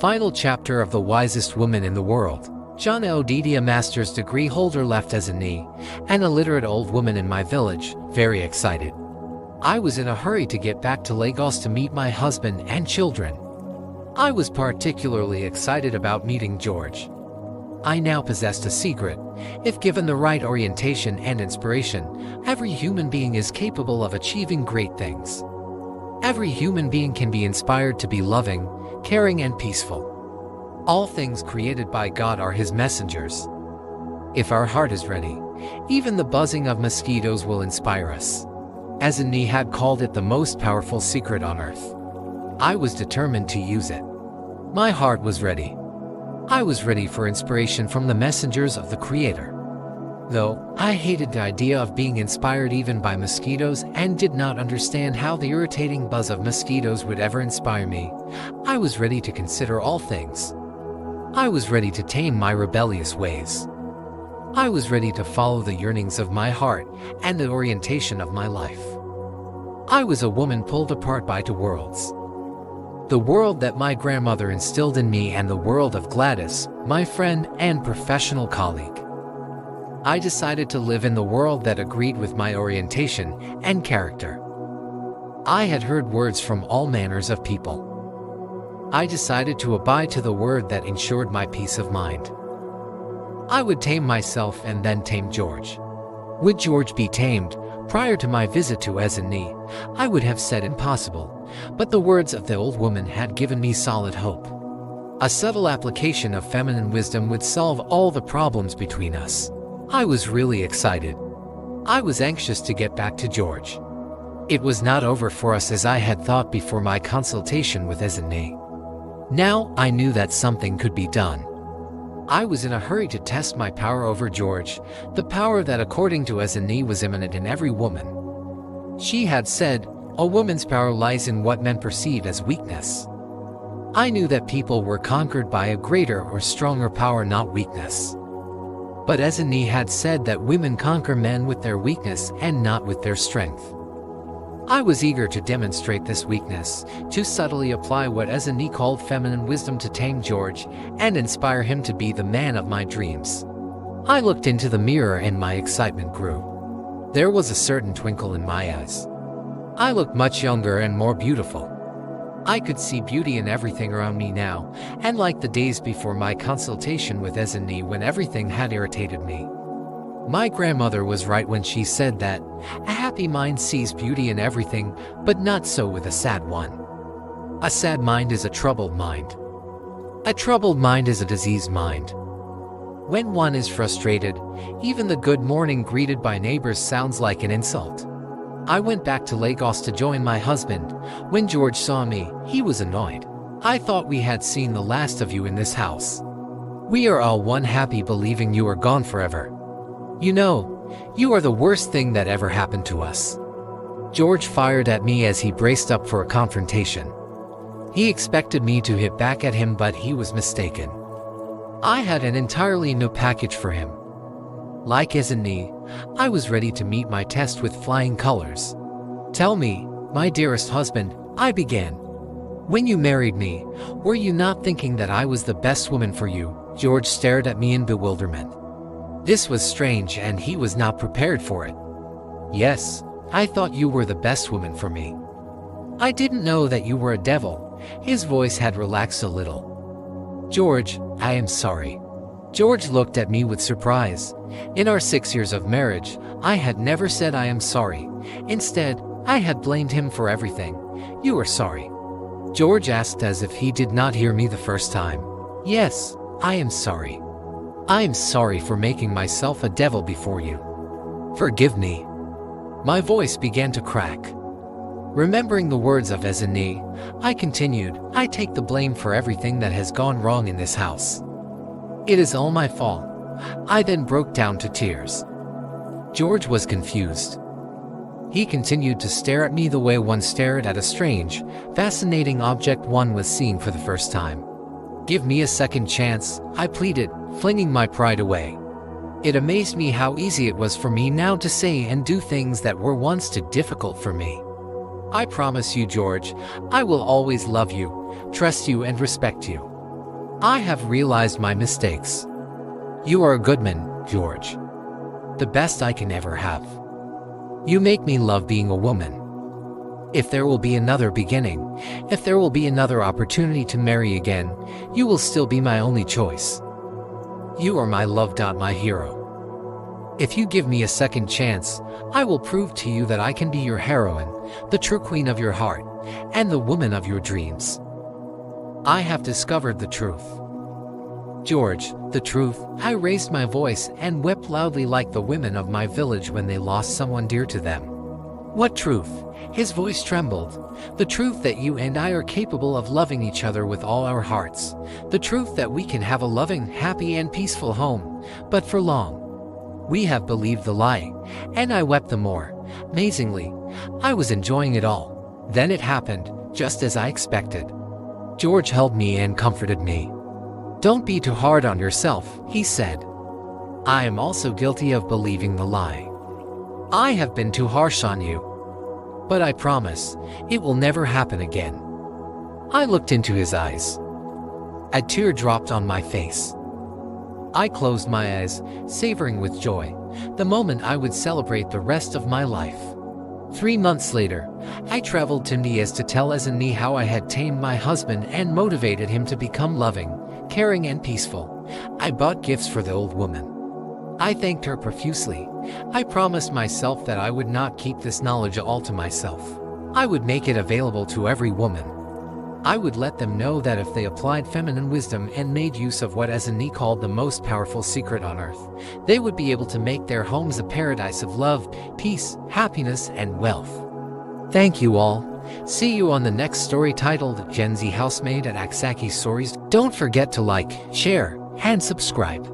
final chapter of The Wisest Woman in the World. John Odidi, a master's degree holder, left as a knee, an illiterate old woman in my village, very excited. I was in a hurry to get back to Lagos to meet my husband and children. I was particularly excited about meeting George. I now possessed a secret. If given the right orientation and inspiration, every human being is capable of achieving great things. Every human being can be inspired to be loving, caring, and peaceful. All things created by God are His messengers. If our heart is ready, even the buzzing of mosquitoes will inspire us. Azani had called it the most powerful secret on earth. I was determined to use it. My heart was ready. I was ready for inspiration from the messengers of the Creator. Though I hated the idea of being inspired even by mosquitoes and did not understand how the irritating buzz of mosquitoes would ever inspire me, I was ready to consider all things. I was ready to tame my rebellious ways. I was ready to follow the yearnings of my heart and the orientation of my life. I was a woman pulled apart by two worlds. The world that my grandmother instilled in me and the world of Gladys, my friend and professional colleague. I decided to live in the world that agreed with my orientation and character. I had heard words from all manners of people. I decided to abide to the word that ensured my peace of mind. I would tame myself and then tame George. Would George be tamed? Prior to my visit to Azani, I would have said impossible, but the words of the old woman had given me solid hope. A subtle application of feminine wisdom would solve all the problems between us. I was really excited. I was anxious to get back to George. It was not over for us as I had thought before my consultation with Azani. Now I knew that something could be done. I was in a hurry to test my power over George, the power that according to Azani was immanent in every woman. She had said, a woman's power lies in what men perceive as weakness. I knew that people were conquered by a greater or stronger power, not weakness. But Azani had said that women conquer men with their weakness and not with their strength. I was eager to demonstrate this weakness, to subtly apply what Azani called feminine wisdom to tame George and inspire him to be the man of my dreams. I looked into the mirror and my excitement grew. There was a certain twinkle in my eyes. I looked much younger and more beautiful. I could see beauty in everything around me now, and like the days before my consultation with Azani when everything had irritated me. My grandmother was right when she said that a happy mind sees beauty in everything, but not so with a sad one. A sad mind is a troubled mind. A troubled mind is a diseased mind. When one is frustrated, even the good morning greeted by neighbors sounds like an insult. I went back to Lagos to join my husband. When George saw me, he was annoyed. I thought we had seen the last of you in this house. We are all one happy believing you are gone forever. You know, you are the worst thing that ever happened to us. George fired at me as he braced up for a confrontation. He expected me to hit back at him, but he was mistaken. I had an entirely new package for him. Like Azani, I was ready to meet my test with flying colors. Tell me, my dearest husband, I began. When you married me, were you not thinking that I was the best woman for you? George stared at me in bewilderment. This was strange and he was not prepared for it. Yes, I thought you were the best woman for me. I didn't know that you were a devil. His voice had relaxed a little. George, I am sorry. George looked at me with surprise. In our 6 years of marriage, I had never said I am sorry. Instead, I had blamed him for everything. You are sorry? George asked as if he did not hear me the first time. Yes, I am sorry. I am sorry for making myself a devil before you. Forgive me. My voice began to crack. Remembering the words of Azani, I continued, I take the blame for everything that has gone wrong in this house. It is all my fault. I then broke down to tears. George was confused. He continued to stare at me the way one stared at a strange, fascinating object one was seeing for the first time. Give me a second chance, I pleaded, flinging my pride away. It amazed me how easy it was for me now to say and do things that were once too difficult for me. I promise you, George, I will always love you, trust you and respect you. I have realized my mistakes. You are a good man, George. The best I can ever have. You make me love being a woman. If there will be another beginning, if there will be another opportunity to marry again, you will still be my only choice. You are my love. My hero. If you give me a second chance, I will prove to you that I can be your heroine, the true queen of your heart, and the woman of your dreams. I have discovered the truth. George, the truth. I raised my voice and wept loudly like the women of my village when they lost someone dear to them. What truth? His voice trembled. The truth that you and I are capable of loving each other with all our hearts. The truth that we can have a loving, happy, and peaceful home. But for long, we have believed the lie, and I wept the more. Amazingly, I was enjoying it all. Then it happened, just as I expected. George held me and comforted me. Don't be too hard on yourself, he said. I am also guilty of believing the lie. I have been too harsh on you. But I promise, it will never happen again. I looked into his eyes. A tear dropped on my face. I closed my eyes, savoring with joy the moment I would celebrate the rest of my life. 3 months later, I traveled to Nias to tell Azani how I had tamed my husband and motivated him to become loving, caring, and peaceful. I bought gifts for the old woman. I thanked her profusely. I promised myself that I would not keep this knowledge all to myself. I would make it available to every woman. I would let them know that if they applied feminine wisdom and made use of what Azani called the most powerful secret on earth, they would be able to make their homes a paradise of love, peace, happiness, and wealth. Thank you all. See you on the next story titled Gen Z Housemaid at Aksaki Stories. Don't forget to like, share, and subscribe.